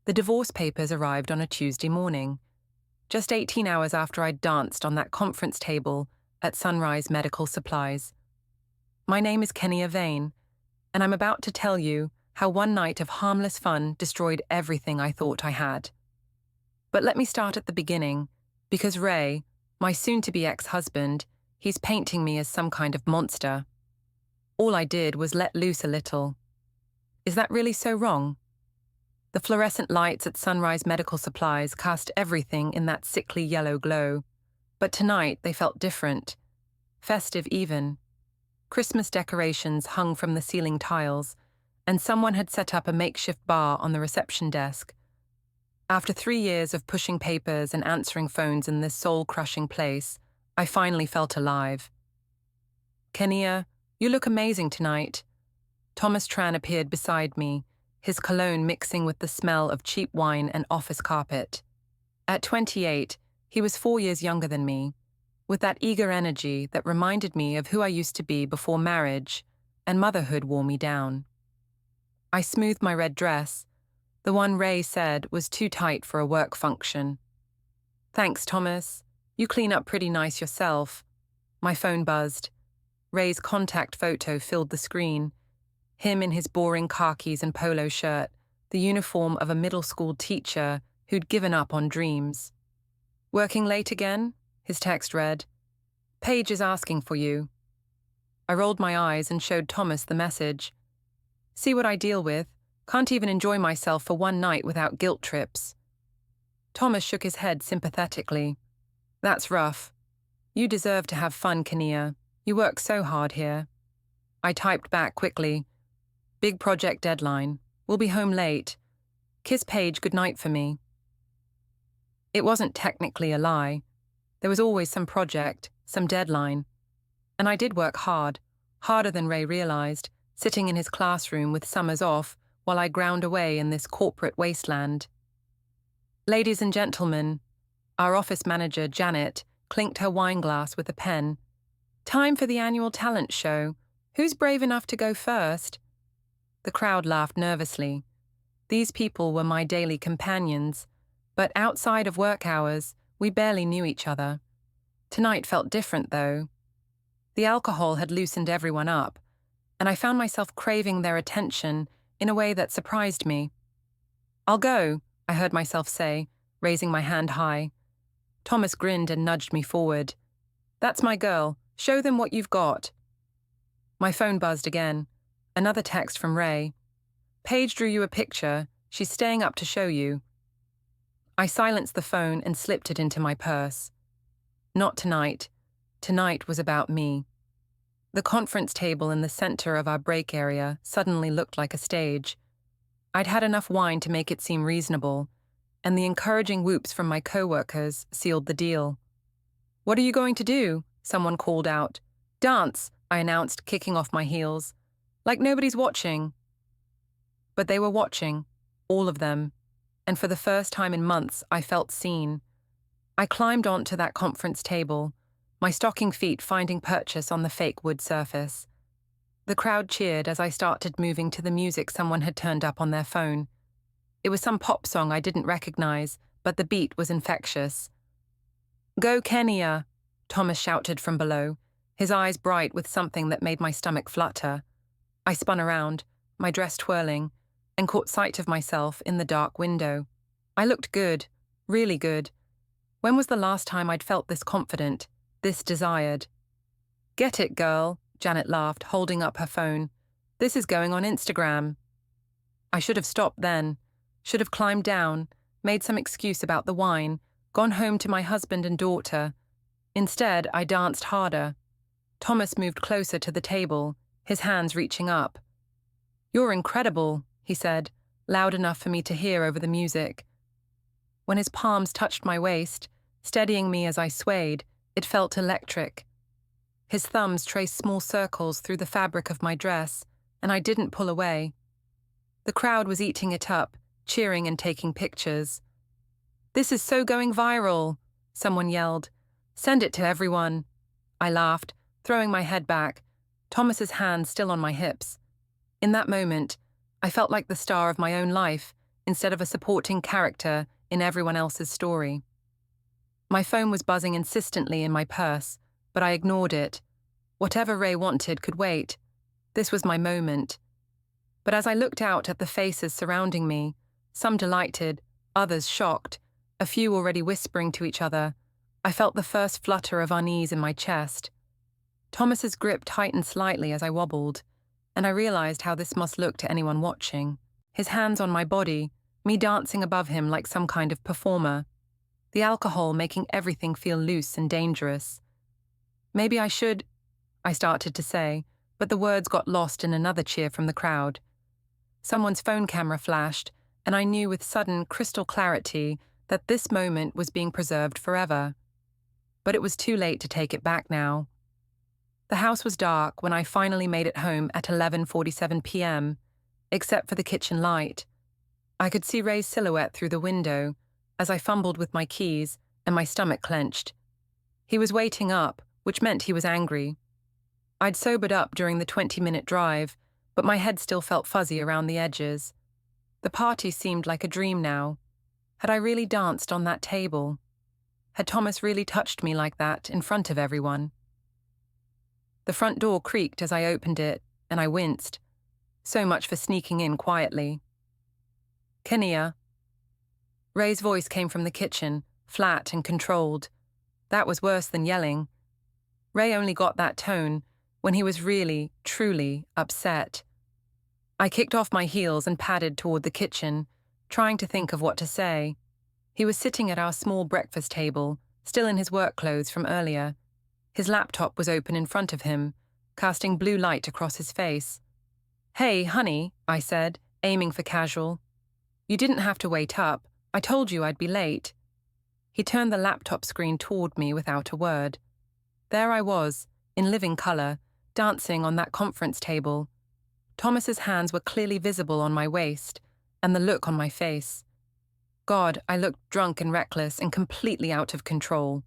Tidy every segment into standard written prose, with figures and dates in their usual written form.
The divorce papers arrived on a Tuesday morning, just 18 hours after I'd danced on that conference table at Sunrise Medical Supplies. My name is Kenia Vane, and I'm about to tell you how one night of harmless fun destroyed everything I thought I had. But let me start at the beginning, because Ray, my soon-to-be ex-husband, he's painting me as some kind of monster. All I did was let loose a little. Is that really so wrong? The fluorescent lights at Sunrise Medical Supplies cast everything in that sickly yellow glow, but tonight they felt different, festive even. Christmas decorations hung from the ceiling tiles, and someone had set up a makeshift bar on the reception desk. After 3 years of pushing papers and answering phones in this soul-crushing place, I finally felt alive. "Kenia, you look amazing tonight." Thomas Tran appeared beside me, his cologne mixing with the smell of cheap wine and office carpet. At 28, he was 4 years younger than me, with that eager energy that reminded me of who I used to be before marriage, and motherhood wore me down. I smoothed my red dress. The one Ray said was too tight for a work function. "Thanks, Thomas. You clean up pretty nice yourself." My phone buzzed. Ray's contact photo filled the screen. Him in his boring khakis and polo shirt, the uniform of a middle school teacher who'd given up on dreams. "Working late again?" his text read. "Paige is asking for you." I rolled my eyes and showed Thomas the message. "See what I deal with. Can't even enjoy myself for one night without guilt trips." Thomas shook his head sympathetically. "That's rough. You deserve to have fun, Kenia. You work so hard here." I typed back quickly. "Big project deadline. We'll be home late. Kiss Paige goodnight for me." It wasn't technically a lie. There was always some project, some deadline. And I did work hard, harder than Ray realized, sitting in his classroom with summers off while I ground away in this corporate wasteland. "Ladies and gentlemen," our office manager, Janet, clinked her wine glass with a pen. "Time for the annual talent show. Who's brave enough to go first?" The crowd laughed nervously. These people were my daily companions, but outside of work hours, we barely knew each other. Tonight felt different, though. The alcohol had loosened everyone up, and I found myself craving their attention in a way that surprised me. "I'll go," I heard myself say, raising my hand high. Thomas grinned and nudged me forward. "That's my girl. Show them what you've got." My phone buzzed again. Another text from Ray. "Paige drew you a picture. She's staying up to show you." I silenced the phone and slipped it into my purse. Not tonight. Tonight was about me. The conference table in the center of our break area suddenly looked like a stage. I'd had enough wine to make it seem reasonable, and the encouraging whoops from my coworkers sealed the deal. "What are you going to do?" someone called out. "Dance," I announced, kicking off my heels. "Like nobody's watching." But they were watching, all of them, and for the first time in months I felt seen. I climbed onto that conference table, my stocking feet finding purchase on the fake wood surface. The crowd cheered as I started moving to the music someone had turned up on their phone. It was some pop song I didn't recognize, but the beat was infectious. "Go, Kenia," Thomas shouted from below, his eyes bright with something that made my stomach flutter. I spun around, my dress twirling, and caught sight of myself in the dark window. I looked good, really good. When was the last time I'd felt this confident, this desired? "Get it, girl," Janet laughed, holding up her phone. "This is going on Instagram." I should have stopped then, should have climbed down, made some excuse about the wine, gone home to my husband and daughter. Instead, I danced harder. Thomas moved closer to the table, his hands reaching up. "You're incredible," he said, loud enough for me to hear over the music. When his palms touched my waist, steadying me as I swayed, it felt electric. His thumbs traced small circles through the fabric of my dress, and I didn't pull away. The crowd was eating it up, cheering and taking pictures. "This is so going viral," someone yelled. "Send it to everyone." I laughed, throwing my head back, Thomas's hands still on my hips. In that moment, I felt like the star of my own life, instead of a supporting character in everyone else's story. My phone was buzzing insistently in my purse, but I ignored it. Whatever Ray wanted could wait. This was my moment. But as I looked out at the faces surrounding me, some delighted, others shocked, a few already whispering to each other, I felt the first flutter of unease in my chest. Thomas's grip tightened slightly as I wobbled, and I realized how this must look to anyone watching. His hands on my body, me dancing above him like some kind of performer. The alcohol making everything feel loose and dangerous. Maybe I should, I started to say, but the words got lost in another cheer from the crowd. Someone's phone camera flashed, and I knew with sudden crystal clarity that this moment was being preserved forever. But it was too late to take it back now. The house was dark when I finally made it home at 11:47 p.m., except for the kitchen light. I could see Ray's silhouette through the window as I fumbled with my keys and my stomach clenched. He was waiting up, which meant he was angry. I'd sobered up during the 20-minute drive, but my head still felt fuzzy around the edges. The party seemed like a dream now. Had I really danced on that table? Had Thomas really touched me like that in front of everyone? The front door creaked as I opened it, and I winced. So much for sneaking in quietly. Kenia. Ray's voice came from the kitchen, flat and controlled. That was worse than yelling. Ray only got that tone when he was really, truly upset. I kicked off my heels and padded toward the kitchen, trying to think of what to say. He was sitting at our small breakfast table, still in his work clothes from earlier. His laptop was open in front of him, casting blue light across his face. "Hey, honey," I said, aiming for casual. "You didn't have to wait up. I told you I'd be late." He turned the laptop screen toward me without a word. There I was, in living color, dancing on that conference table. Thomas's hands were clearly visible on my waist, and the look on my face. God, I looked drunk and reckless and completely out of control.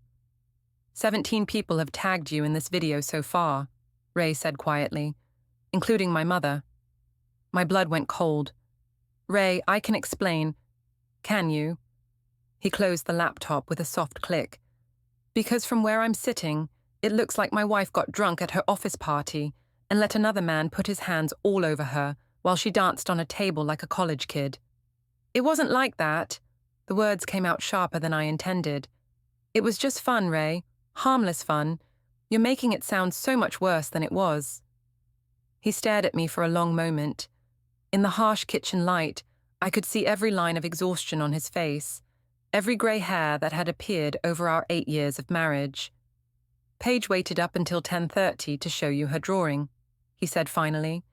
17 people have tagged you in this video so far, Ray said quietly, including my mother. My blood went cold. Ray, I can explain. Can you? He closed the laptop with a soft click. Because from where I'm sitting, it looks like my wife got drunk at her office party and let another man put his hands all over her while she danced on a table like a college kid. It wasn't like that. The words came out sharper than I intended. It was just fun, Ray. Harmless fun. You're making it sound so much worse than it was. He stared at me for a long moment. In the harsh kitchen light, I could see every line of exhaustion on his face, every grey hair that had appeared over our 8 years of marriage. Paige waited up until 10:30 to show you her drawing, he said finally.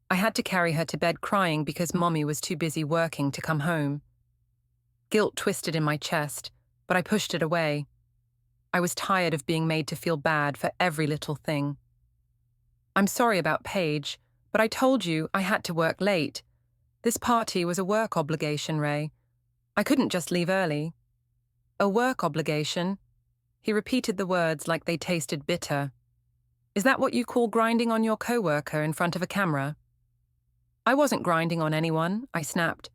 I had to carry her to bed crying because Mommy was too busy working to come home. Guilt twisted in my chest, but I pushed it away. I was tired of being made to feel bad for every little thing. I'm sorry about Paige, but I told you I had to work late. This party was a work obligation, Ray. I couldn't just leave early. A work obligation? He repeated the words like they tasted bitter. Is that what you call grinding on your coworker in front of a camera? I wasn't grinding on anyone, I snapped.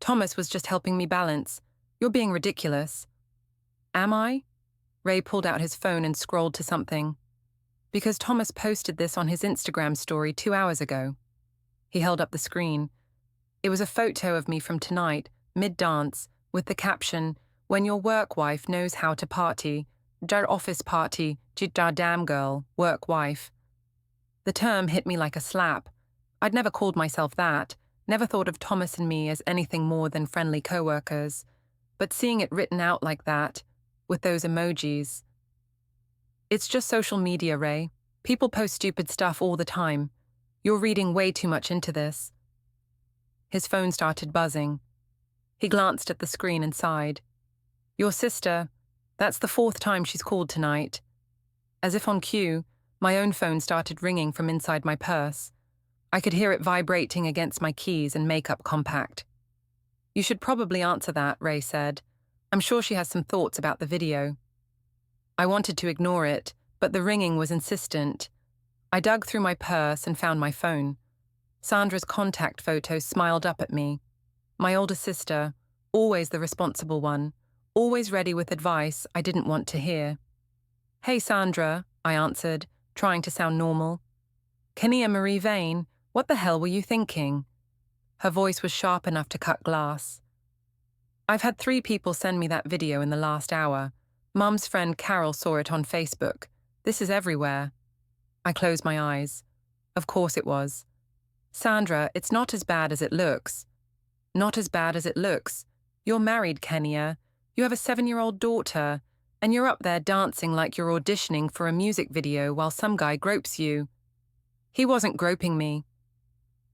Thomas was just helping me balance. You're being ridiculous. Am I? Ray pulled out his phone and scrolled to something. Because Thomas posted this on his Instagram story 2 hours ago. He held up the screen. It was a photo of me from tonight, mid-dance, with the caption, "When your work wife knows how to party, dar office party, dar damn girl, work wife." The term hit me like a slap. I'd never called myself that, never thought of Thomas and me as anything more than friendly coworkers, but seeing it written out like that, with those emojis. It's just social media, Ray. People post stupid stuff all the time. You're reading way too much into this. His phone started buzzing. He glanced at the screen and sighed. Your sister, that's the 4th time she's called tonight. As if on cue, my own phone started ringing from inside my purse. I could hear it vibrating against my keys and makeup compact. You should probably answer that, Ray said. I'm sure she has some thoughts about the video. I wanted to ignore it, but the ringing was insistent. I dug through my purse and found my phone. Sandra's contact photo smiled up at me. My older sister, always the responsible one, always ready with advice I didn't want to hear. "Hey, Sandra," I answered, trying to sound normal. "Kenia Marie Vane, what the hell were you thinking?" Her voice was sharp enough to cut glass. "I've had 3 people send me that video in the last hour. Mum's friend Carol saw it on Facebook. This is everywhere." I closed my eyes. Of course it was. "Sandra, it's not as bad as it looks." "Not as bad as it looks. You're married, Kenia. You have a 7-year-old daughter, and you're up there dancing like you're auditioning for a music video while some guy gropes you." He wasn't groping me.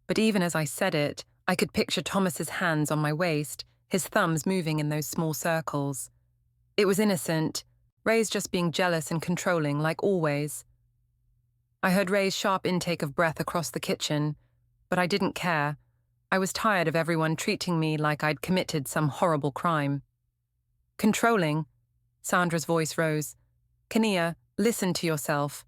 But even as I said it, I could picture Thomas's hands on my waist, his thumbs moving in those small circles. It was innocent. Ray's just being jealous and controlling, like always. I heard Ray's sharp intake of breath across the kitchen, but I didn't care. I was tired of everyone treating me like I'd committed some horrible crime. "Controlling?" Sandra's voice rose. "Kenia, listen to yourself.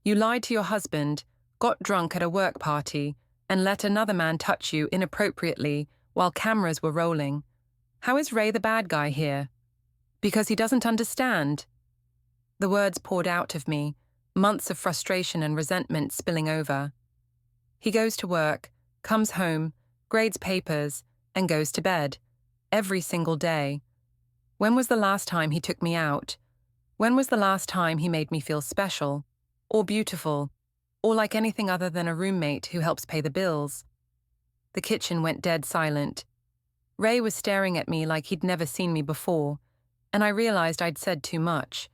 You lied to your husband, got drunk at a work party, and let another man touch you inappropriately while cameras were rolling. How is Ray the bad guy here? Because he doesn't understand." The words poured out of me, months of frustration and resentment spilling over. "He goes to work, comes home, grades papers, and goes to bed. Every single day. When was the last time he took me out? When was the last time he made me feel special, or beautiful, or like anything other than a roommate who helps pay the bills?" The kitchen went dead silent. Ray was staring at me like he'd never seen me before, and I realized I'd said too much.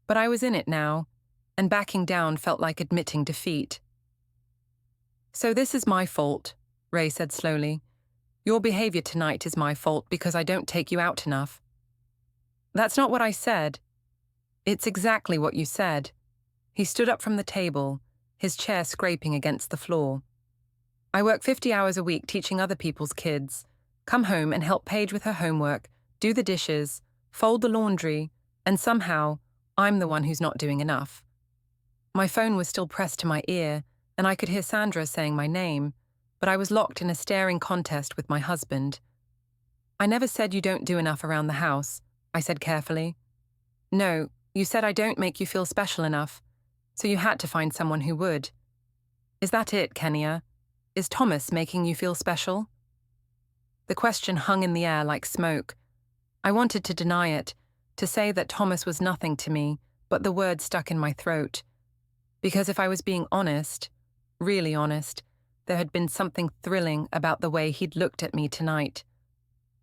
But I was in it now, and backing down felt like admitting defeat. "So this is my fault," Ray said slowly. "Your behavior tonight is my fault because I don't take you out enough." "That's not what I said." "It's exactly what you said." He stood up from the table, his chair scraping against the floor. "I work 50 hours a week teaching other people's kids, come home and help Paige with her homework, do the dishes, fold the laundry, and somehow I'm the one who's not doing enough." My phone was still pressed to my ear, and I could hear Sandra saying my name, but I was locked in a staring contest with my husband. "I never said you don't do enough around the house," I said carefully. "No, you said I don't make you feel special enough, so you had to find someone who would. Is that it, Kenia? Is Thomas making you feel special?" The question hung in the air like smoke. I wanted to deny it, to say that Thomas was nothing to me, but the word stuck in my throat. Because if I was being honest, really honest, there had been something thrilling about the way he'd looked at me tonight.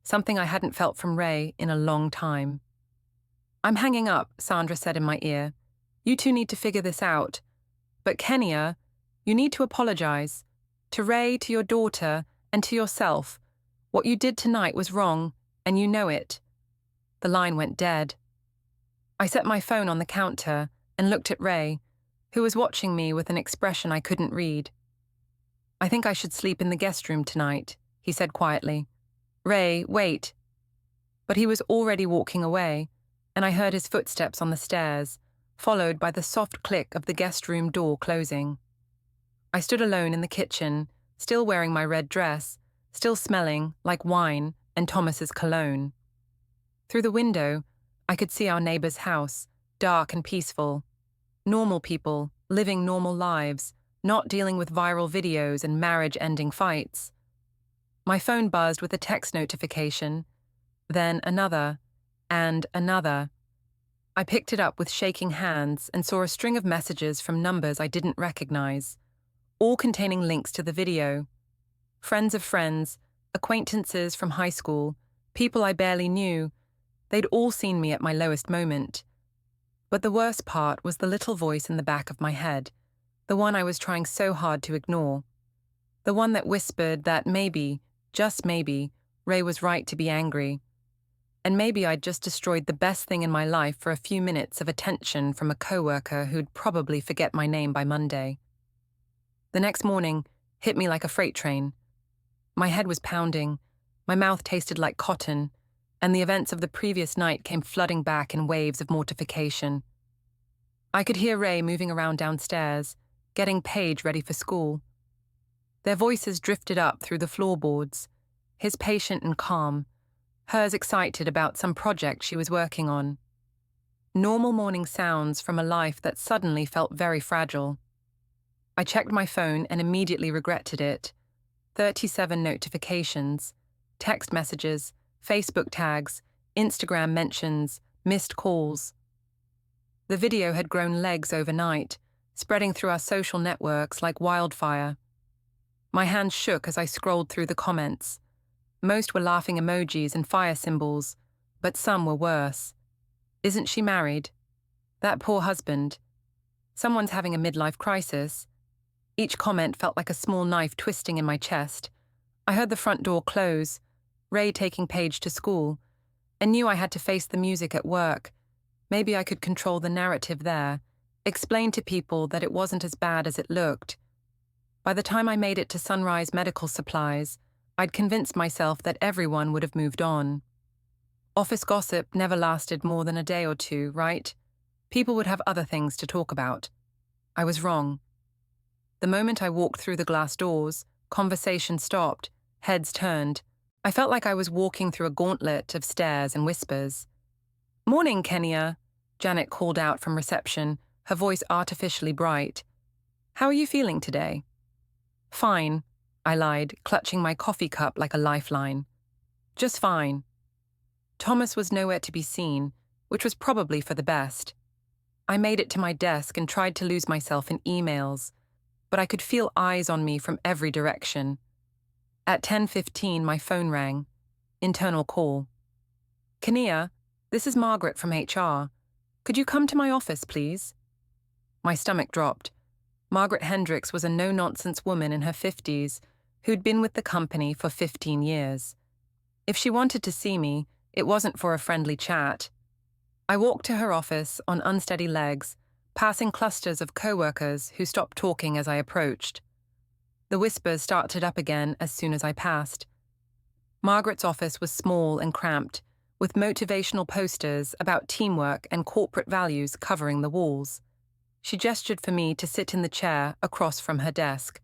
Something I hadn't felt from Ray in a long time. "I'm hanging up," Sandra said in my ear. "You two need to figure this out. But Kenia, you need to apologize. To Ray, to your daughter, and to yourself. What you did tonight was wrong, and you know it." The line went dead. I set my phone on the counter and looked at Ray, who was watching me with an expression I couldn't read. "I think I should sleep in the guest room tonight," he said quietly. "Ray, wait." But he was already walking away, and I heard his footsteps on the stairs, followed by the soft click of the guest room door closing. I stood alone in the kitchen, still wearing my red dress, still smelling like wine and Thomas's cologne. Through the window, I could see our neighbor's house, dark and peaceful. Normal people, living normal lives, not dealing with viral videos and marriage-ending fights. My phone buzzed with a text notification, then another, and another. I picked it up with shaking hands and saw a string of messages from numbers I didn't recognize, all containing links to the video. Friends of friends, acquaintances from high school, people I barely knew, they'd all seen me at my lowest moment. But the worst part was the little voice in the back of my head, the one I was trying so hard to ignore. The one that whispered that maybe, just maybe, Ray was right to be angry. And maybe I'd just destroyed the best thing in my life for a few minutes of attention from a coworker who'd probably forget my name by Monday. The next morning hit me like a freight train. My head was pounding, my mouth tasted like cotton, and the events of the previous night came flooding back in waves of mortification. I could hear Ray moving around downstairs, getting Paige ready for school. Their voices drifted up through the floorboards, his patient and calm, hers excited about some project she was working on. Normal morning sounds from a life that suddenly felt very fragile. I checked my phone and immediately regretted it. 37 notifications, text messages, Facebook tags, Instagram mentions, missed calls. The video had grown legs overnight, spreading through our social networks like wildfire. My hands shook as I scrolled through the comments. Most were laughing emojis and fire symbols, but some were worse. Isn't she married? That poor husband. Someone's having a midlife crisis. Each comment felt like a small knife twisting in my chest. I heard the front door close, Ray taking Paige to school, and knew I had to face the music at work. Maybe I could control the narrative there, explain to people that it wasn't as bad as it looked. By the time I made it to Sunrise Medical Supplies, I'd convinced myself that everyone would have moved on. Office gossip never lasted more than a day or two, right? People would have other things to talk about. I was wrong. The moment I walked through the glass doors, conversation stopped, heads turned. I felt like I was walking through a gauntlet of stares and whispers. "Morning, Kenia," Janet called out from reception, her voice artificially bright. "How are you feeling today?" "Fine," I lied, clutching my coffee cup like a lifeline. "Just fine." Thomas was nowhere to be seen, which was probably for the best. I made it to my desk and tried to lose myself in emails, but I could feel eyes on me from every direction. At 10:15, my phone rang. Internal call. "Kenia, this is Margaret from HR. Could you come to my office, please?" My stomach dropped. Margaret Hendricks was a no-nonsense woman in her 50s who'd been with the company for 15 years. If she wanted to see me, it wasn't for a friendly chat. I walked to her office on unsteady legs, passing clusters of coworkers who stopped talking as I approached. The whispers started up again as soon as I passed. Margaret's office was small and cramped, with motivational posters about teamwork and corporate values covering the walls. She gestured for me to sit in the chair across from her desk.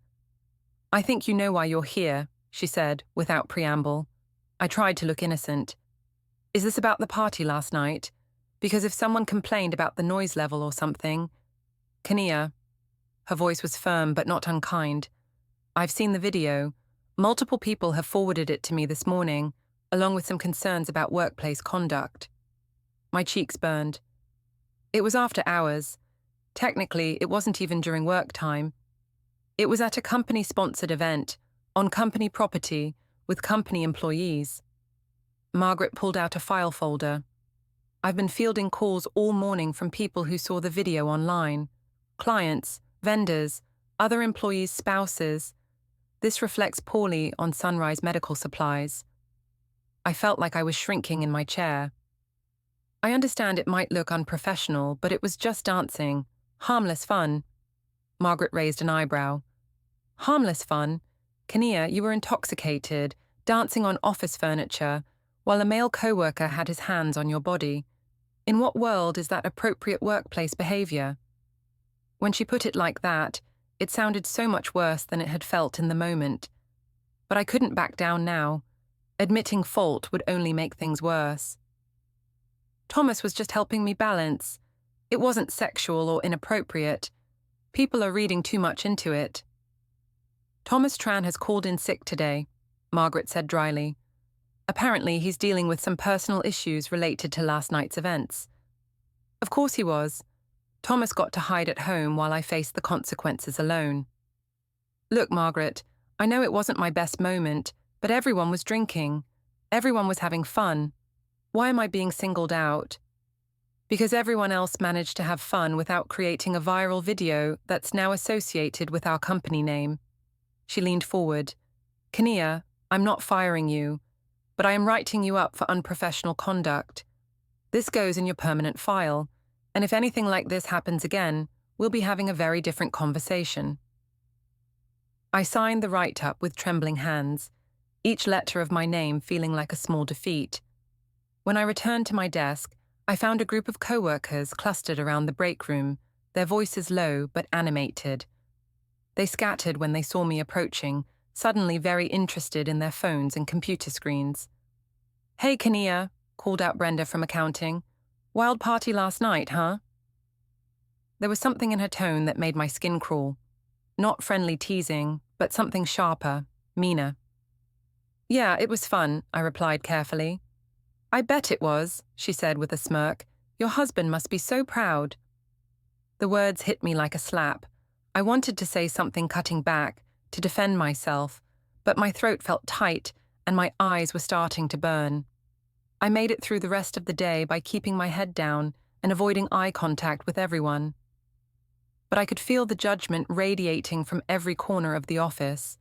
"I think you know why you're here," she said, without preamble. I tried to look innocent. "Is this about the party last night? Because if someone complained about the noise level or something..." "Kenia." Her voice was firm but not unkind. "I've seen the video. Multiple people have forwarded it to me this morning, along with some concerns about workplace conduct." My cheeks burned. It was after hours. Technically, it wasn't even during work time. It was at a company-sponsored event, on company property, with company employees. Margaret pulled out a file folder. "I've been fielding calls all morning from people who saw the video online. Clients, vendors, other employees' spouses. This reflects poorly on Sunrise Medical Supplies." I felt like I was shrinking in my chair. "I understand it might look unprofessional, but it was just dancing. Harmless fun." Margaret raised an eyebrow. "Harmless fun? Kenia, you were intoxicated, dancing on office furniture, while a male coworker had his hands on your body. In what world is that appropriate workplace behavior?" When she put it like that, it sounded so much worse than it had felt in the moment. But I couldn't back down now. Admitting fault would only make things worse. "Thomas was just helping me balance. It wasn't sexual or inappropriate. People are reading too much into it." "Thomas Tran has called in sick today," Margaret said dryly. "Apparently he's dealing with some personal issues related to last night's events." "Of course he was. Thomas got to hide at home while I faced the consequences alone." "Look, Margaret, I know it wasn't my best moment, but everyone was drinking. Everyone was having fun. Why am I being singled out?" "Because everyone else managed to have fun without creating a viral video that's now associated with our company name." She leaned forward. "Kenia, I'm not firing you, but I am writing you up for unprofessional conduct. This goes in your permanent file, and if anything like this happens again, we'll be having a very different conversation." I signed the write-up with trembling hands, each letter of my name feeling like a small defeat. When I returned to my desk, I found a group of coworkers clustered around the break room, their voices low but animated. They scattered when they saw me approaching, suddenly very interested in their phones and computer screens. "Hey, Kenia," called out Brenda from accounting. "Wild party last night, huh?" There was something in her tone that made my skin crawl. Not friendly teasing, but something sharper, meaner. "Yeah, it was fun," I replied carefully. "I bet it was," she said with a smirk. "Your husband must be so proud." The words hit me like a slap. I wanted to say something cutting back, to defend myself, but my throat felt tight and my eyes were starting to burn. I made it through the rest of the day by keeping my head down and avoiding eye contact with everyone. But I could feel the judgment radiating from every corner of the office.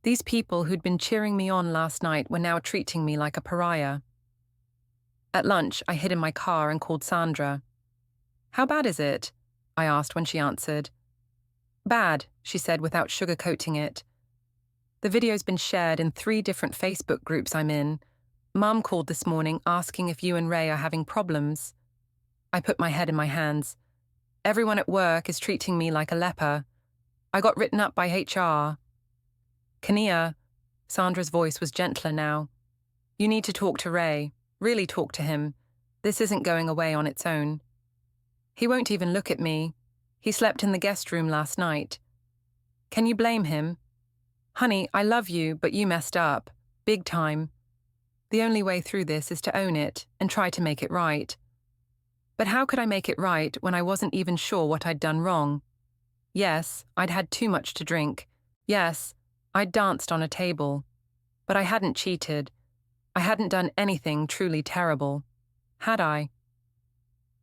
These people who'd been cheering me on last night were now treating me like a pariah. At lunch, I hid in my car and called Sandra. "How bad is it?" I asked when she answered. "Bad," she said without sugarcoating it. "The video's been shared in 3 different Facebook groups I'm in. Mum called this morning asking if you and Ray are having problems." I put my head in my hands. "Everyone at work is treating me like a leper. I got written up by HR. "Kenia," Sandra's voice was gentler now. "You need to talk to Ray. Really talk to him. This isn't going away on its own. He won't even look at me. He slept in the guest room last night. Can you blame him? Honey, I love you, but you messed up. Big time. The only way through this is to own it and try to make it right." But how could I make it right when I wasn't even sure what I'd done wrong? Yes, I'd had too much to drink. Yes, I'd danced on a table. But I hadn't cheated. I hadn't done anything truly terrible. Had I?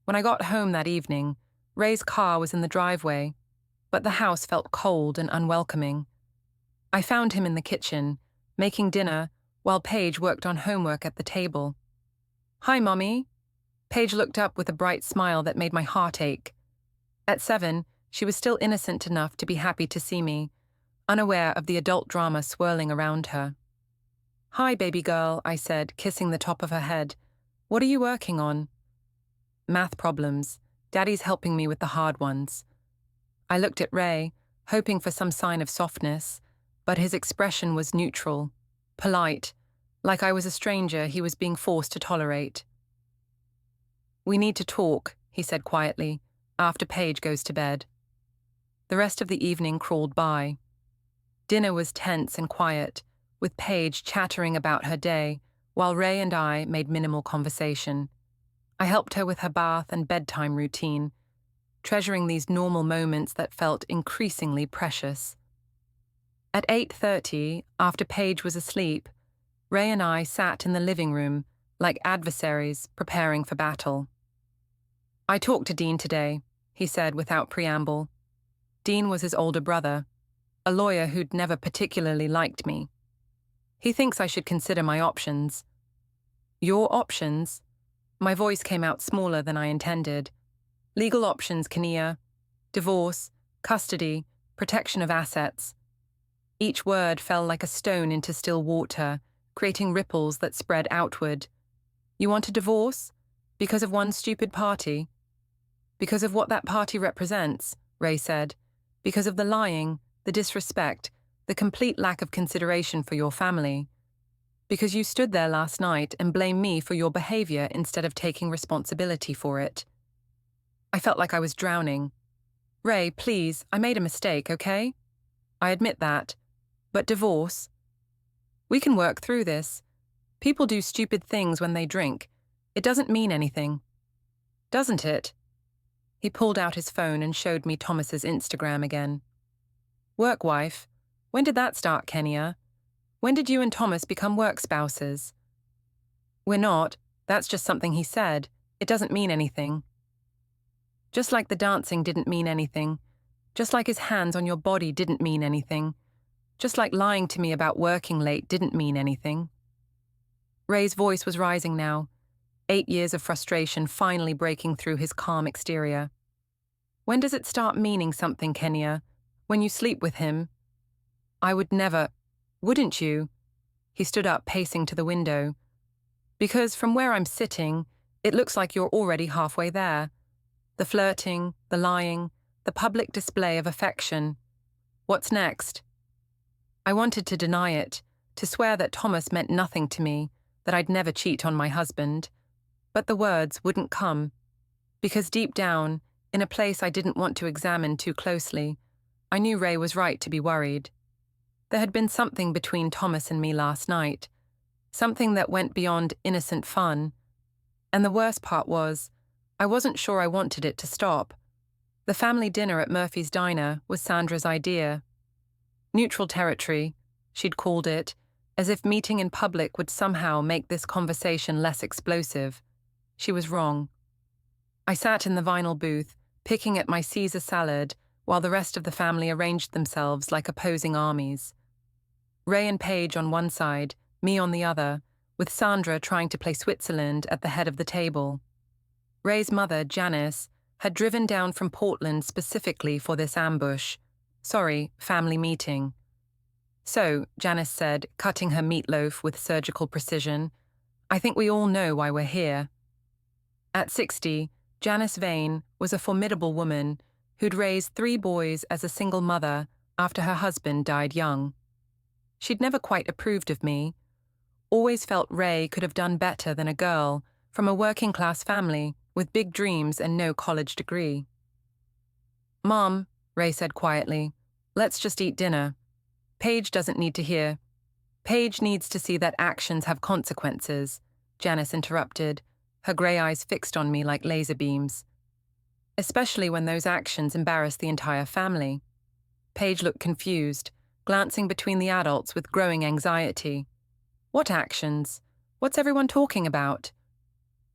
When I got home that evening, Ray's car was in the driveway, but the house felt cold and unwelcoming. I found him in the kitchen, making dinner, while Paige worked on homework at the table. "Hi, Mommy." Paige looked up with a bright smile that made my heart ache. At 7, she was still innocent enough to be happy to see me, unaware of the adult drama swirling around her. "Hi, baby girl," I said, kissing the top of her head. "What are you working on?" "Math problems. Daddy's helping me with the hard ones." I looked at Ray, hoping for some sign of softness, but his expression was neutral, polite, like I was a stranger he was being forced to tolerate. "We need to talk," he said quietly, "after Paige goes to bed." The rest of the evening crawled by. Dinner was tense and quiet, with Paige chattering about her day, while Ray and I made minimal conversation. I helped her with her bath and bedtime routine, treasuring these normal moments that felt increasingly precious. At 8:30, after Paige was asleep, Ray and I sat in the living room, like adversaries preparing for battle. "I talked to Dean today," he said without preamble. Dean was his older brother, a lawyer who'd never particularly liked me. "He thinks I should consider my options." "Your options?" My voice came out smaller than I intended. "Legal options, Kenia. Divorce, custody, protection of assets." Each word fell like a stone into still water, creating ripples that spread outward. "You want a divorce? Because of one stupid party?" "Because of what that party represents," Ray said. "Because of the lying, the disrespect, the complete lack of consideration for your family. Because you stood there last night and blamed me for your behavior instead of taking responsibility for it." I felt like I was drowning. "Ray, please, I made a mistake, okay? I admit that. But divorce? We can work through this. People do stupid things when they drink. It doesn't mean anything." "Doesn't it?" He pulled out his phone and showed me Thomas's Instagram again. "Work wife? When did that start, Kenia? When did you and Thomas become work spouses?" "We're not. That's just something he said. It doesn't mean anything." Just like the dancing didn't mean anything. Just like his hands on your body didn't mean anything. Just like lying to me about working late didn't mean anything. Ray's voice was rising now, 8 years of frustration finally breaking through his calm exterior. "When does it start meaning something, Kenia? When you sleep with him?" "I would never. Wouldn't you?" He stood up, pacing to the window. "Because from where I'm sitting, it looks like you're already halfway there. The flirting, the lying, the public display of affection. What's next?" I wanted to deny it, to swear that Thomas meant nothing to me, that I'd never cheat on my husband. But the words wouldn't come, because deep down, in a place I didn't want to examine too closely, I knew Ray was right to be worried. There had been something between Thomas and me last night, something that went beyond innocent fun. And the worst part was, I wasn't sure I wanted it to stop. The family dinner at Murphy's Diner was Sandra's idea. Neutral territory, she'd called it, as if meeting in public would somehow make this conversation less explosive. She was wrong. I sat in the vinyl booth, picking at my Caesar salad, while the rest of the family arranged themselves like opposing armies. Ray and Paige on one side, me on the other, with Sandra trying to play Switzerland at the head of the table. Ray's mother, Janice, had driven down from Portland specifically for this ambush. Family meeting. So, Janice said, cutting her meatloaf with surgical precision, I think we all know why we're here. At 60, Janice Vane was a formidable woman who'd raised 3 boys as a single mother after her husband died young. She'd never quite approved of me, always felt Ray could have done better than a girl from a working-class family with big dreams and no college degree. Mom, Ray said quietly, let's just eat dinner. Paige doesn't need to hear. Paige needs to see that actions have consequences, Janice interrupted, her grey eyes fixed on me like laser beams. Especially when those actions embarrass the entire family. Paige looked confused, glancing between the adults with growing anxiety. What actions? What's everyone talking about?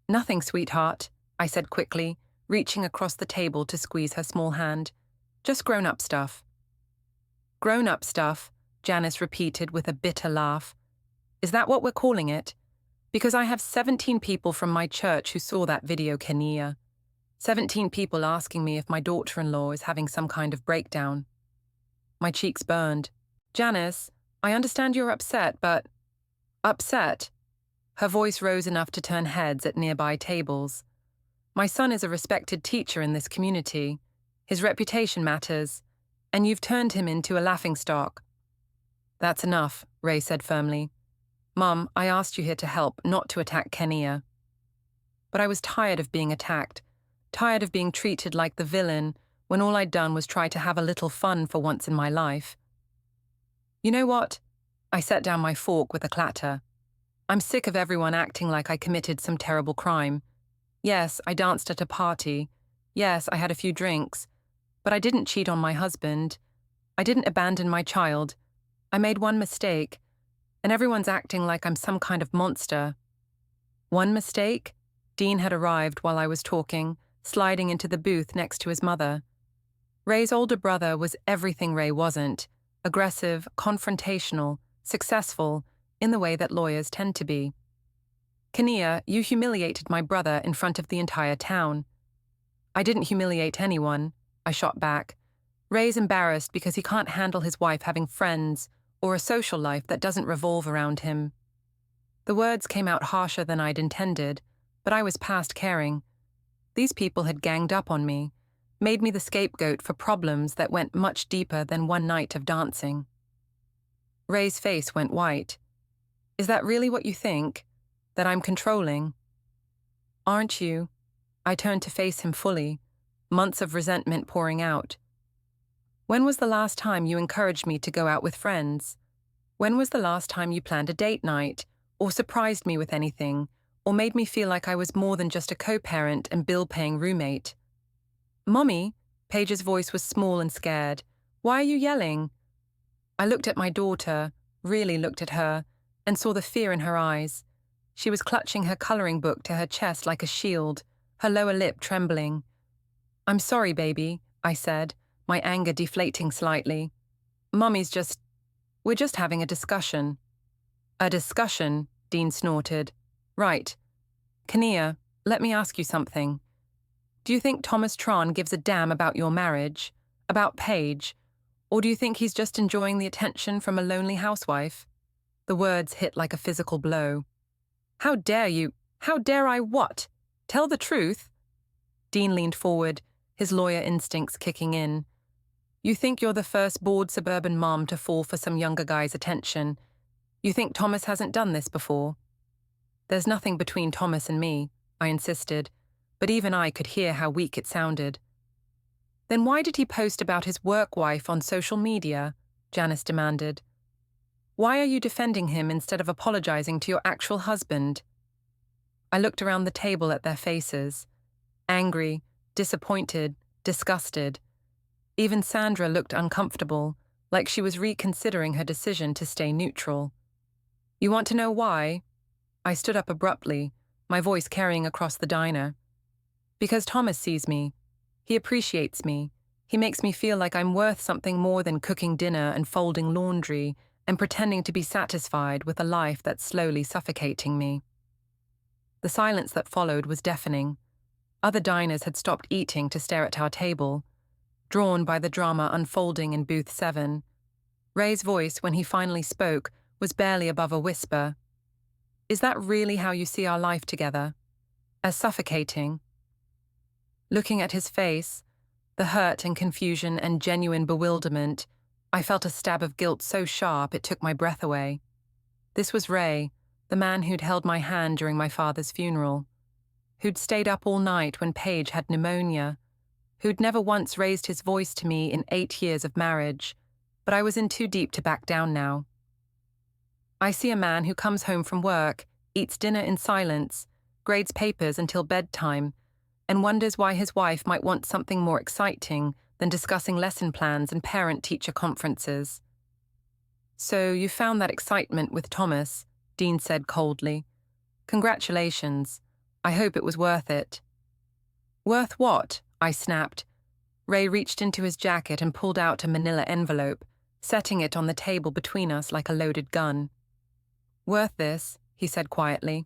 Nothing, sweetheart, I said quickly, reaching across the table to squeeze her small hand. Just grown-up stuff. Grown-up stuff, Janice repeated with a bitter laugh. Is that what we're calling it? Because I have 17 people from my church who saw that video, Kenia. 17 people asking me if my daughter-in-law is having some kind of breakdown. My cheeks burned. Janice, I understand you're upset, but... Upset? Her voice rose enough to turn heads at nearby tables. My son is a respected teacher in this community. His reputation matters, and you've turned him into a laughingstock. That's enough, Ray said firmly. Mum, I asked you here to help, not to attack Kenia. But I was tired of being attacked, tired of being treated like the villain when all I'd done was try to have a little fun for once in my life. You know what? I set down my fork with a clatter. I'm sick of everyone acting like I committed some terrible crime. Yes, I danced at a party. Yes, I had a few drinks. But I didn't cheat on my husband. I didn't abandon my child. I made one mistake, and everyone's acting like I'm some kind of monster. One mistake? Dean had arrived while I was talking, sliding into the booth next to his mother. Ray's older brother was everything Ray wasn't, aggressive, confrontational, successful, in the way that lawyers tend to be. Kenia, you humiliated my brother in front of the entire town. I didn't humiliate anyone, I shot back. Ray's embarrassed because he can't handle his wife having friends or a social life that doesn't revolve around him. The words came out harsher than I'd intended, but I was past caring. These people had ganged up on me, made me the scapegoat for problems that went much deeper than one night of dancing. Ray's face went white. Is that really what you think? That I'm controlling? Aren't you? I turned to face him fully, months of resentment pouring out. When was the last time you encouraged me to go out with friends? When was the last time you planned a date night, or surprised me with anything, or made me feel like I was more than just a co-parent and bill-paying roommate? Mommy, Paige's voice was small and scared. Why are you yelling? I looked at my daughter, really looked at her, and saw the fear in her eyes. She was clutching her coloring book to her chest like a shield, her lower lip trembling. I'm sorry, baby, I said, my anger deflating slightly. We're just having a discussion. A discussion, Dean snorted. Right. Kenia, let me ask you something. Do you think Thomas Tron gives a damn about your marriage, about Paige, or do you think he's just enjoying the attention from a lonely housewife? The words hit like a physical blow. How dare you? How dare I what? Tell the truth? Dean leaned forward, his lawyer instincts kicking in. You think you're the first bored suburban mom to fall for some younger guy's attention. You think Thomas hasn't done this before. There's nothing between Thomas and me, I insisted, but even I could hear how weak it sounded. Then why did he post about his work wife on social media? Janice demanded. Why are you defending him instead of apologizing to your actual husband? I looked around the table at their faces. Angry, disappointed, disgusted. Even Sandra looked uncomfortable, like she was reconsidering her decision to stay neutral. You want to know why? I stood up abruptly, my voice carrying across the diner. Because Thomas sees me. He appreciates me. He makes me feel like I'm worth something more than cooking dinner and folding laundry and pretending to be satisfied with a life that's slowly suffocating me. The silence that followed was deafening. Other diners had stopped eating to stare at our table, drawn by the drama unfolding in booth 7. Ray's voice, when he finally spoke, was barely above a whisper. Is that really how you see our life together? As suffocating? Looking at his face, the hurt and confusion and genuine bewilderment, I felt a stab of guilt so sharp it took my breath away. This was Ray, the man who'd held my hand during my father's funeral, who'd stayed up all night when Paige had pneumonia, who'd never once raised his voice to me in 8 years of marriage, but I was in too deep to back down now. I see a man who comes home from work, eats dinner in silence, grades papers until bedtime, and wonders why his wife might want something more exciting than discussing lesson plans and parent-teacher conferences. So you found that excitement with Thomas, Dean said coldly. Congratulations. I hope it was worth it. Worth what? I snapped. Ray reached into his jacket and pulled out a manila envelope, setting it on the table between us like a loaded gun. Worth this, he said quietly.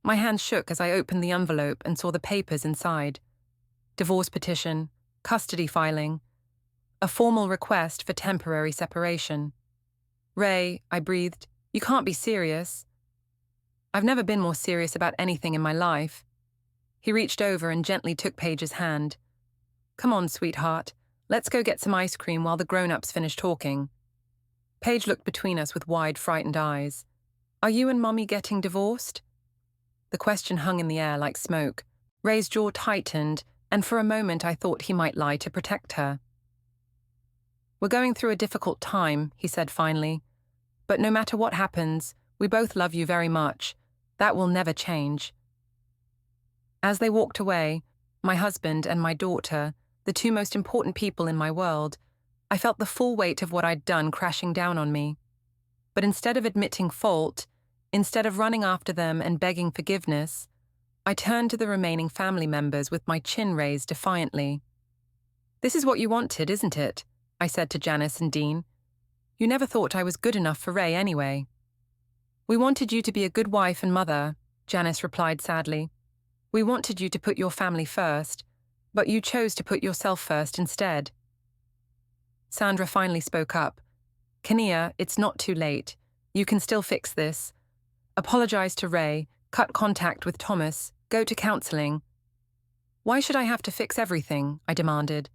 My hand shook as I opened the envelope and saw the papers inside. Divorce petition, custody filing, a formal request for temporary separation. Ray, I breathed, you can't be serious. I've never been more serious about anything in my life. He reached over and gently took Paige's hand. Come on, sweetheart, let's go get some ice cream while the grown-ups finish talking. Paige looked between us with wide, frightened eyes. Are you and Mommy getting divorced? The question hung in the air like smoke. Ray's jaw tightened, and for a moment I thought he might lie to protect her. We're going through a difficult time, he said finally. But no matter what happens, we both love you very much. That will never change. As they walked away, my husband and my daughter, the two most important people in my world, I felt the full weight of what I'd done crashing down on me. But instead of admitting fault, instead of running after them and begging forgiveness, I turned to the remaining family members with my chin raised defiantly. This is what you wanted, isn't it? I said to Janice and Dean. You never thought I was good enough for Ray anyway. We wanted you to be a good wife and mother, Janice replied sadly. We wanted you to put your family first, but you chose to put yourself first instead. Sandra finally spoke up. Kenia, it's not too late. You can still fix this. Apologize to Ray, cut contact with Thomas, go to counseling. Why should I have to fix everything? I demanded.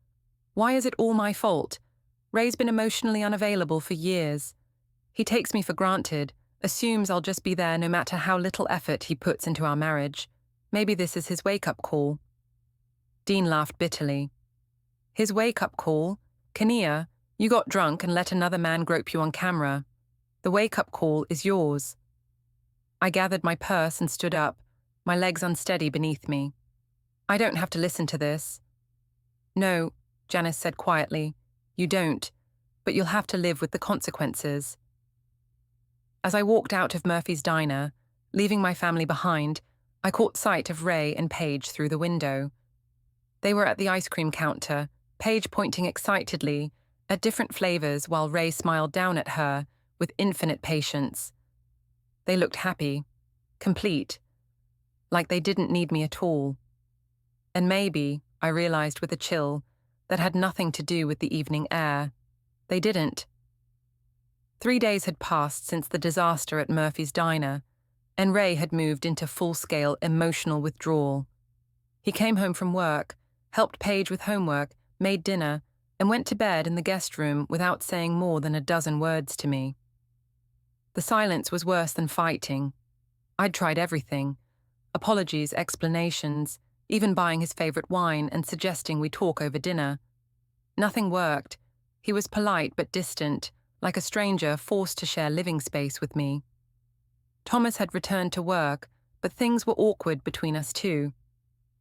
Why is it all my fault? Ray's been emotionally unavailable for years. He takes me for granted, assumes I'll just be there no matter how little effort he puts into our marriage. Maybe this is his wake-up call. Dean laughed bitterly. His wake-up call? Kenia, you got drunk and let another man grope you on camera. The wake-up call is yours. I gathered my purse and stood up, my legs unsteady beneath me. I don't have to listen to this. No, Janice said quietly, you don't, but you'll have to live with the consequences. As I walked out of Murphy's diner, leaving my family behind, I caught sight of Ray and Paige through the window. They were at the ice cream counter, Paige pointing excitedly at different flavors while Ray smiled down at her with infinite patience. They looked happy, complete, like they didn't need me at all. And maybe, I realized with a chill, that had nothing to do with the evening air. They didn't. 3 days had passed since the disaster at Murphy's diner, and Ray had moved into full-scale emotional withdrawal. He came home from work, helped Paige with homework, made dinner, and went to bed in the guest room without saying more than a dozen words to me. The silence was worse than fighting. I'd tried everything: apologies, explanations, even buying his favorite wine and suggesting we talk over dinner. Nothing worked. He was polite but distant, like a stranger forced to share living space with me. Thomas had returned to work, but things were awkward between us too.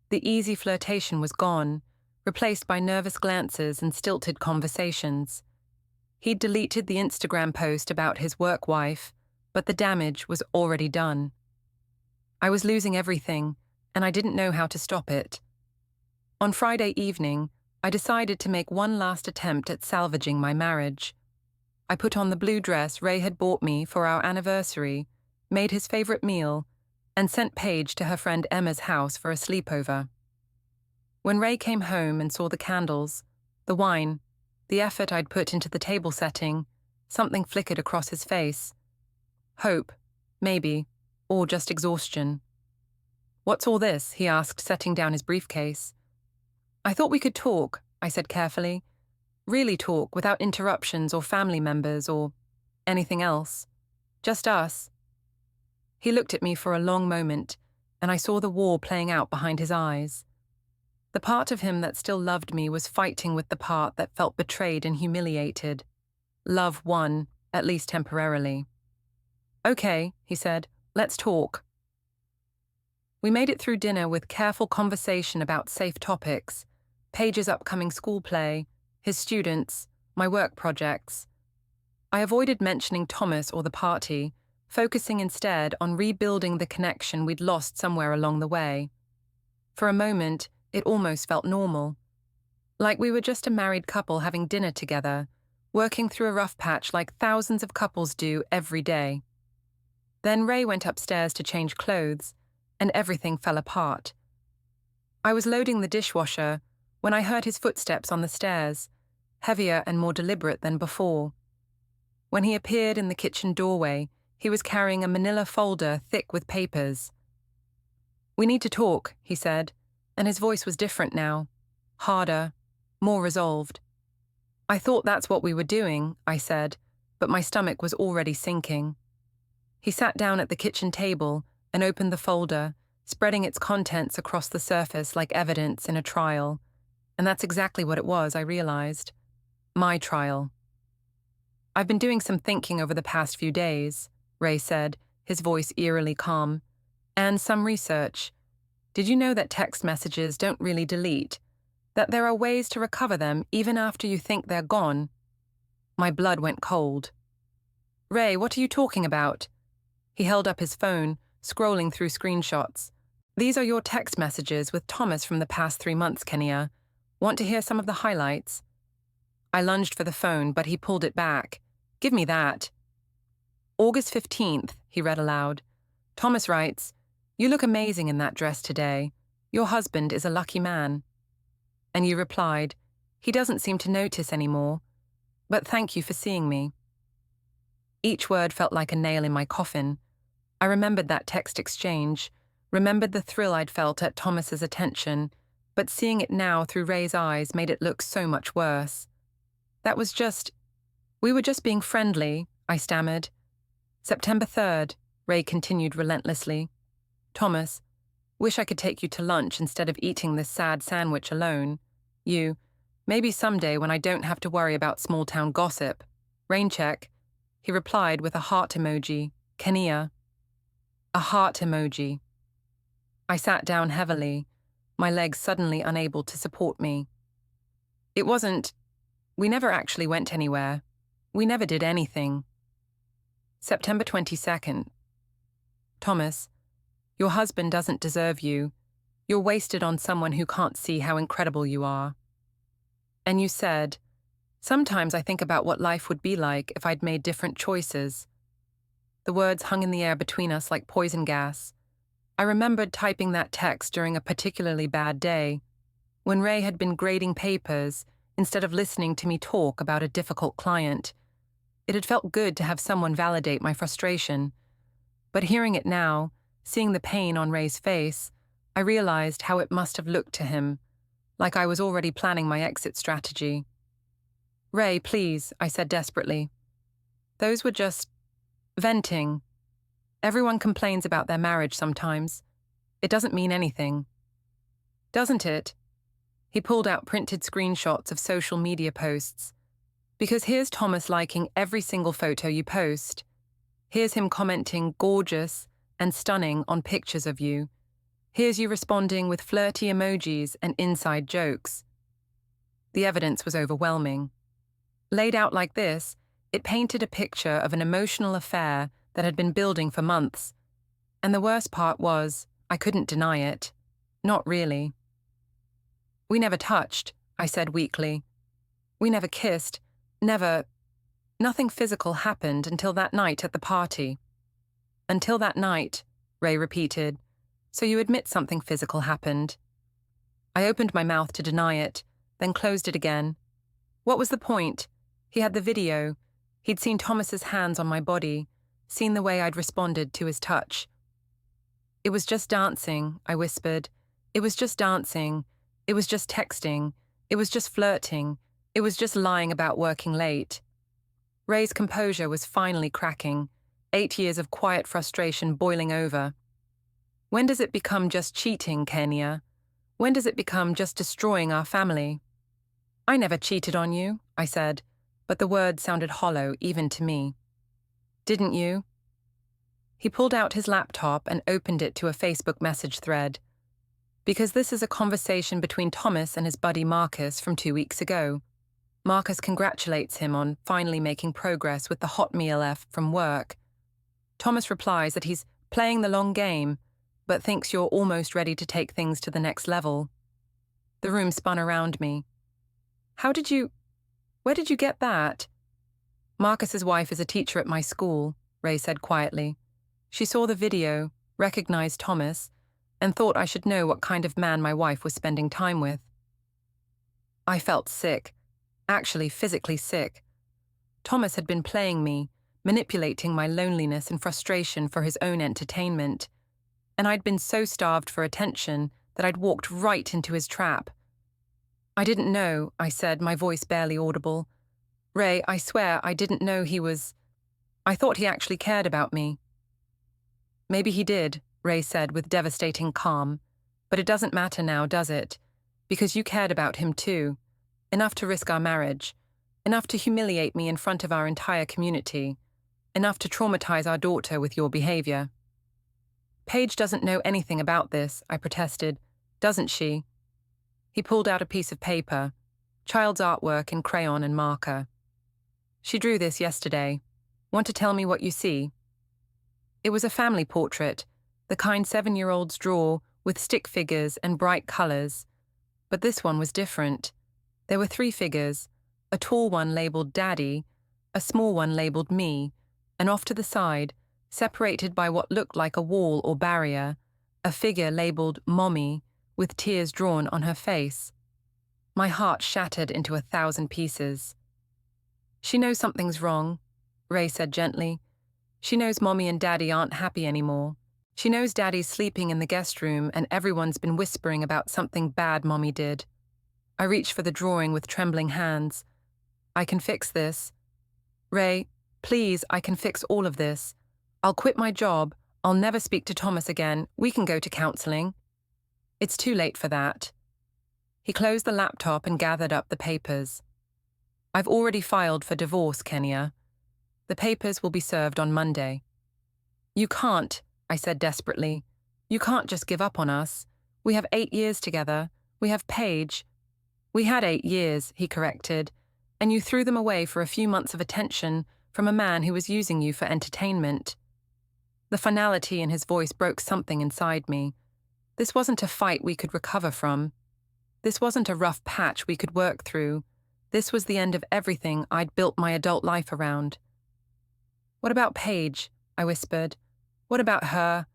The easy flirtation was gone, replaced by nervous glances and stilted conversations. He'd deleted the Instagram post about his work wife, but the damage was already done. I was losing everything, and I didn't know how to stop it. On Friday evening, I decided to make one last attempt at salvaging my marriage. I put on the blue dress Ray had bought me for our anniversary, made his favorite meal, and sent Paige to her friend Emma's house for a sleepover. When Ray came home and saw the candles, the wine, the effort I'd put into the table setting, something flickered across his face. Hope, maybe, or just exhaustion. "What's all this?" he asked, setting down his briefcase. "I thought we could talk," I said carefully. "Really talk, without interruptions or family members or anything else. Just us." He looked at me for a long moment, and I saw the war playing out behind his eyes. The part of him that still loved me was fighting with the part that felt betrayed and humiliated. Love won, at least temporarily. "Okay," he said, "let's talk." We made it through dinner with careful conversation about safe topics: Paige's upcoming school play, his students, my work projects. I avoided mentioning Thomas or the party, focusing instead on rebuilding the connection we'd lost somewhere along the way. For a moment, it almost felt normal. Like we were just a married couple having dinner together, working through a rough patch like thousands of couples do every day. Then Ray went upstairs to change clothes, and everything fell apart. I was loading the dishwasher when I heard his footsteps on the stairs, heavier and more deliberate than before. When he appeared in the kitchen doorway, he was carrying a manila folder thick with papers. "We need to talk," he said, and his voice was different now, harder, more resolved. "I thought that's what we were doing," I said, but my stomach was already sinking. He sat down at the kitchen table and opened the folder, spreading its contents across the surface like evidence in a trial. And that's exactly what it was, I realized. My trial. "I've been doing some thinking over the past few days," Ray said, his voice eerily calm. "And some research. Did you know that text messages don't really delete? That there are ways to recover them even after you think they're gone?" My blood went cold. "Ray, what are you talking about?" He held up his phone, scrolling through screenshots. "These are your text messages with Thomas from the past 3 months, Kenia. Want to hear some of the highlights?" I lunged for the phone, but he pulled it back. "Give me that." "August 15th, he read aloud. "Thomas writes, 'You look amazing in that dress today. Your husband is a lucky man.' And you replied, 'He doesn't seem to notice anymore. But thank you for seeing me.'" Each word felt like a nail in my coffin. I remembered that text exchange, remembered the thrill I'd felt at Thomas's attention, but seeing it now through Ray's eyes made it look so much worse. We were just being friendly," I stammered. "September 3rd, Ray continued relentlessly. "Thomas, wish I could take you to lunch instead of eating this sad sandwich alone. Maybe someday when I don't have to worry about small-town gossip. Rain check." He replied with a heart emoji. "Kenia." A heart emoji. I sat down heavily, my legs suddenly unable to support me. We never actually went anywhere. We never did anything. September 22nd. "Thomas, your husband doesn't deserve you. You're wasted on someone who can't see how incredible you are." And you said, "Sometimes I think about what life would be like if I'd made different choices." The words hung in the air between us like poison gas. I remembered typing that text during a particularly bad day, when Ray had been grading papers instead of listening to me talk about a difficult client. It had felt good to have someone validate my frustration. But hearing it now, seeing the pain on Ray's face, I realized how it must have looked to him, like I was already planning my exit strategy. Ray, please, I said desperately. Those were just venting. Everyone complains about their marriage sometimes. It doesn't mean anything. Doesn't it? He pulled out printed screenshots of social media posts. Because here's Thomas liking every single photo you post. Here's him commenting gorgeous and stunning on pictures of you. Here's you responding with flirty emojis and inside jokes. The evidence was overwhelming. Laid out like this, it painted a picture of an emotional affair that had been building for months. And the worst part was, I couldn't deny it. Not really. We never touched, I said weakly. We never kissed. Nothing physical happened until that night at the party. Until that night, Ray repeated. So you admit something physical happened. I opened my mouth to deny it, then closed it again. What was the point? He had the video. He'd seen Thomas's hands on my body, seen the way I'd responded to his touch. It was just dancing, I whispered. It was just dancing. It was just texting. It was just flirting. It was just lying about working late. Ray's composure was finally cracking, 8 years of quiet frustration boiling over. When does it become just cheating, Kenia? When does it become just destroying our family? I never cheated on you, I said, but the words sounded hollow even to me. Didn't you? He pulled out his laptop and opened it to a Facebook message thread. Because this is a conversation between Thomas and his buddy Marcus from 2 weeks ago. Marcus congratulates him on finally making progress with the hot meal left from work. Thomas replies that he's playing the long game, but thinks you're almost ready to take things to the next level. The room spun around me. Where did you get that? Marcus's wife is a teacher at my school, Ray said quietly. She saw the video, recognized Thomas, and thought I should know what kind of man my wife was spending time with. I felt sick, actually physically sick. Thomas had been playing me, manipulating my loneliness and frustration for his own entertainment, and I'd been so starved for attention that I'd walked right into his trap. I didn't know, I said, my voice barely audible. Ray, I swear I didn't know I thought he actually cared about me. Maybe he did, Ray said with devastating calm, but it doesn't matter now, does it? Because you cared about him too. Enough to risk our marriage. Enough to humiliate me in front of our entire community. Enough to traumatize our daughter with your behavior. Paige doesn't know anything about this, I protested. Doesn't she? He pulled out a piece of paper, child's artwork in crayon and marker. She drew this yesterday. Want to tell me what you see? It was a family portrait, the kind 7-year-olds draw with stick figures and bright colors. But this one was different. There were 3 figures, a tall one labeled Daddy, a small one labeled Me, and off to the side, separated by what looked like a wall or barrier, a figure labeled Mommy, with tears drawn on her face. My heart shattered into 1,000 pieces. She knows something's wrong, Ray said gently. She knows Mommy and Daddy aren't happy anymore. She knows Daddy's sleeping in the guest room and everyone's been whispering about something bad Mommy did. I reached for the drawing with trembling hands. I can fix this. Ray, please, I can fix all of this. I'll quit my job. I'll never speak to Thomas again. We can go to counseling. It's too late for that. He closed the laptop and gathered up the papers. I've already filed for divorce, Kenia. The papers will be served on Monday. You can't, I said desperately. You can't just give up on us. We have 8 years together. We have Paige. We had 8 years, he corrected, and you threw them away for a few months of attention from a man who was using you for entertainment. The finality in his voice broke something inside me. This wasn't a fight we could recover from. This wasn't a rough patch we could work through. This was the end of everything I'd built my adult life around. What about Paige? I whispered. What about her?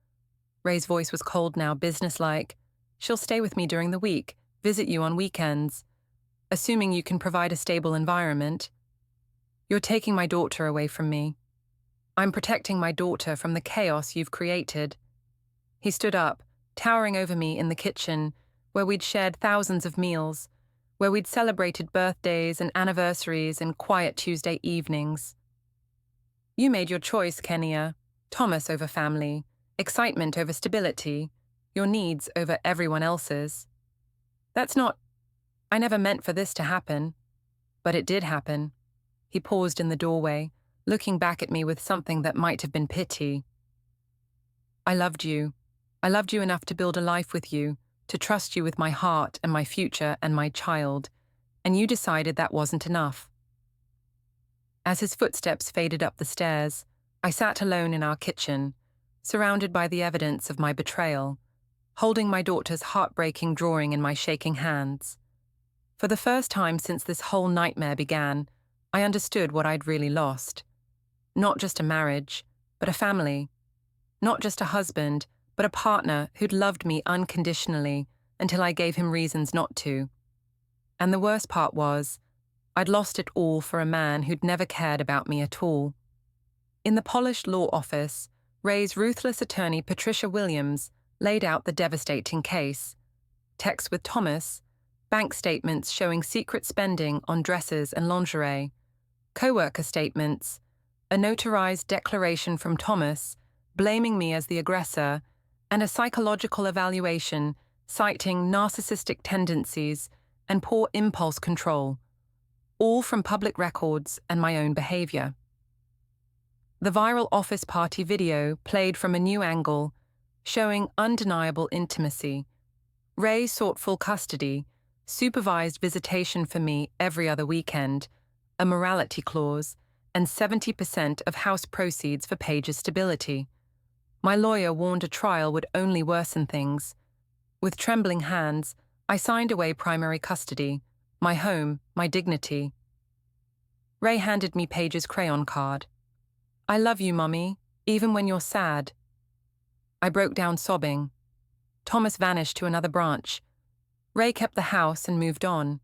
Ray's voice was cold now, businesslike. She'll stay with me during the week, visit you on weekends. Assuming you can provide a stable environment. You're taking my daughter away from me. I'm protecting my daughter from the chaos you've created. He stood up, towering over me in the kitchen, where we'd shared thousands of meals, where we'd celebrated birthdays and anniversaries and quiet Tuesday evenings. You made your choice, Kenia. Thomas over family, excitement over stability, your needs over everyone else's. I never meant for this to happen. But it did happen. He paused in the doorway, looking back at me with something that might have been pity. I loved you. I loved you enough to build a life with you, to trust you with my heart and my future and my child, and you decided that wasn't enough. As his footsteps faded up the stairs, I sat alone in our kitchen, surrounded by the evidence of my betrayal, holding my daughter's heartbreaking drawing in my shaking hands. For the first time since this whole nightmare began, I understood what I'd really lost. Not just a marriage, but a family. Not just a husband, but a partner who'd loved me unconditionally until I gave him reasons not to. And the worst part was, I'd lost it all for a man who'd never cared about me at all. In the polished law office, Ray's ruthless attorney Patricia Williams laid out the devastating case. Texts with Thomas, bank statements showing secret spending on dresses and lingerie, coworker statements, a notarized declaration from Thomas blaming me as the aggressor, and a psychological evaluation citing narcissistic tendencies and poor impulse control, all from public records and my own behavior. The viral office party video played from a new angle, showing undeniable intimacy. Ray sought full custody, supervised visitation for me every other weekend, a morality clause, and 70% of house proceeds for Paige's stability. My lawyer warned a trial would only worsen things. With trembling hands, I signed away primary custody, my home, my dignity. Ray handed me Paige's crayon card. I love you, Mummy, even when you're sad. I broke down sobbing. Thomas vanished to another branch. Ray kept the house and moved on.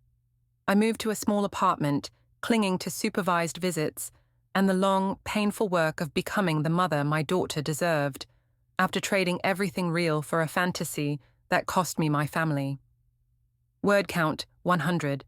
I moved to a small apartment, clinging to supervised visits and the long, painful work of becoming the mother my daughter deserved, after trading everything real for a fantasy that cost me my family. Word count 100.